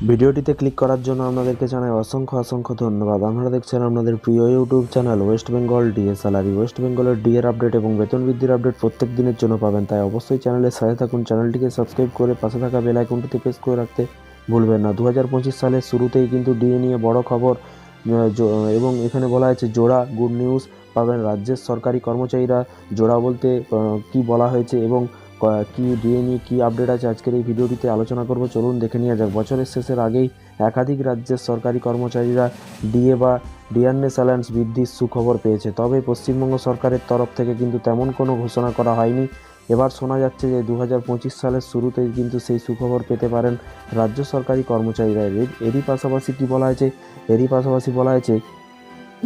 ভিডিওটিতে ক্লিক করার জন্য আপনাদেরকে জানাই অসংখ্য অসংখ্য ধন্যবাদ। আপনারা দেখছেন আপনাদের প্রিয় YouTube channel West Bengal DA salary. West বেঙ্গলের ডিএর আপডেট এবং বেতন বৃদ্ধির আপডেট প্রত্যেক দিনের জন্য পাবেন, তাই অবশ্যই চ্যানেলের সাথে থাকুন। চ্যানেলটিকে সাবস্ক্রাইব করে পাশে থাকা বেল আইকনটিতে প্রেস করে রাখতে ভুলবেন না। 2025 সালের শুরুতেই কিন্তু ডিএ নিয়ে বড় খবর, এবং এখানে বলা হয়েছে জোড়া গুড নিউজ পাবেন রাজ্যের সরকারি কর্মচারীরা। জোড়া বলতে কি বলা হয়েছে এবং কি ডিএ নিয়ে কী আপডেট আছে আজকের এই ভিডিওটিতে আলোচনা করব। চলুন দেখে নেওয়া যাক। বছরের শেষের আগেই একাধিক রাজ্যের সরকারি কর্মচারীরা ডিএ বা ডিয়ারনেস অ্যালায়েন্স বৃদ্ধির সুখবর পেয়েছে। তবে পশ্চিমবঙ্গ সরকারের তরফ থেকে কিন্তু তেমন কোনো ঘোষণা করা হয়নি। এবার শোনা যাচ্ছে যে 2025 সালের শুরুতেই কিন্তু সেই সুখবর পেতে পারেন রাজ্য সরকারি কর্মচারীরা। এরই পাশাপাশি কি বলা হয়েছে, এরই পাশাপাশি বলা হয়েছে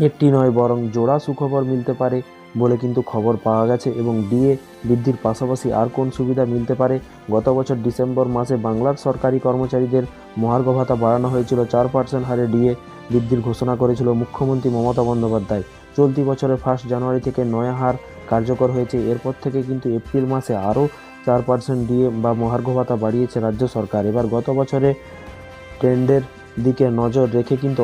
একটি নয় বরং জোড়া সুখবর মিলতে পারে বলে কিন্তু খবর পাওয়া গেছে। এবং ডিএ বৃদ্ধির পাশাপাশি আর কোন সুবিধা মিলতে পারে? গত বছর ডিসেম্বর মাসে বাংলার সরকারি কর্মচারীদের মহার্ঘ ভাতা বাড়ানো হয়েছিল। 4% হারে ডিএ বৃদ্ধির ঘোষণা করেছিল মুখ্যমন্ত্রী মমতা বন্দ্যোপাধ্যায়। চলতি বছরের 1 জানুয়ারি থেকে নয়া হার কার্যকর হয়েছে। এরপর থেকে কিন্তু এপ্রিল মাসে আরও 4% ডিএ বা মহার্ঘ ভাতা বাড়িয়েছে রাজ্য সরকার। এবার গত বছরে ট্রেন্ডের দিকে নজর রেখে কিন্তু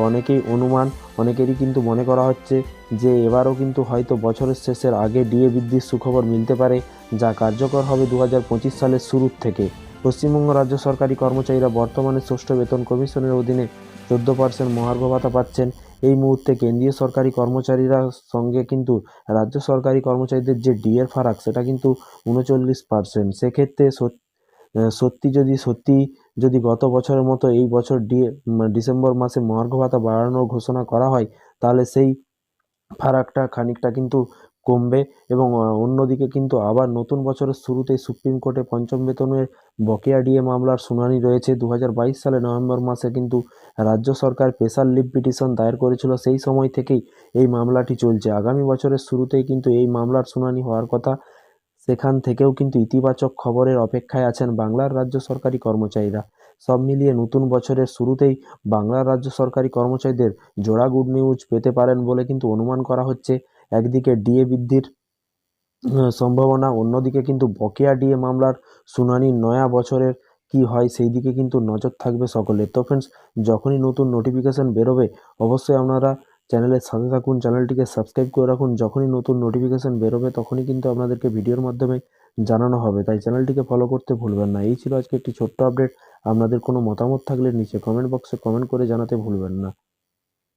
অনেকেরই কিন্তু মনে করা হচ্ছে যে এবারও কিন্তু হয়তো বছরের শেষের আগে ডিএ বৃদ্ধির সুখবর মিলতে পারে, যা কার্যকর হবে 2025 সালের শুরুর থেকে। পশ্চিমবঙ্গ রাজ্য সরকারি কর্মচারীরা বর্তমানে ষষ্ঠ বেতন কমিশনের অধীনে 14% মহার্ঘ ভাতা পাচ্ছেন। এই মুহূর্তে কেন্দ্রীয় সরকারি কর্মচারীরা সঙ্গে কিন্তু রাজ্য সরকারি কর্মচারীদের যে ডিএর ফারাক সেটা কিন্তু 39%। সেক্ষেত্রে সত্যি যদি গত বছরের মতো এই বছর ডিসেম্বর মাসে মহার্ঘ ভাতা বাড়ানোর ঘোষণা করা হয়, তাহলে সেই ফারাকটা খানিকটা কিন্তু কমবে। এবং অন্যদিকে কিন্তু আবার নতুন বছরের শুরুতেই সুপ্রিম কোর্টে পঞ্চম বেতনের বকেয়া ডিএ মামলার শুনানি রয়েছে। 2022 সালে নভেম্বর মাসে কিন্তু রাজ্য সরকার স্পেশাল লিভ পিটিশন দায়ের করেছিল। সেই সময় থেকেই এই মামলাটি চলছে। আগামী বছরের শুরুতেই কিন্তু এই মামলার শুনানি হওয়ার কথা। সেখান থেকেও কিন্তু ইতিবাচক খবরের অপেক্ষায় আছেন বাংলার রাজ্য সরকারি কর্মচারীরা। সব মিলিয়ে নতুন বছরের শুরুতেই বাংলার রাজ্য সরকারি কর্মচারীদের জোড়া গুড নিউজ পেতে পারেন বলে কিন্তু অনুমান করা হচ্ছে। একদিকে ডিএ বৃদ্ধির সম্ভাবনা, অন্যদিকে কিন্তু বকেয়া ডিএ মামলার শুনানি। নয়া বছরের কি হয় সেই দিকে কিন্তু নজর থাকবে সকলের। তো ফ্রেন্ডস, যখনই নতুন নোটিফিকেশান বেরোবে অবশ্যই আপনারা চ্যানেলের সাথে থাকুন, চ্যানেলটিকে সাবস্ক্রাইব করে রাখুন। যখনই নতুন নোটিফিকেশান বেরোবে তখনই কিন্তু আপনাদেরকে ভিডিওর মাধ্যমে জানানো হবে, তাই চ্যানেলটিকে ফলো করতে ভুলবেন না। এই ছিল আজকে একটি ছোট্ট আপডেট। আপনাদের কোনো মতামত থাকলে নিচে কমেন্ট বক্সে কমেন্ট করে জানাতে ভুলবেন না।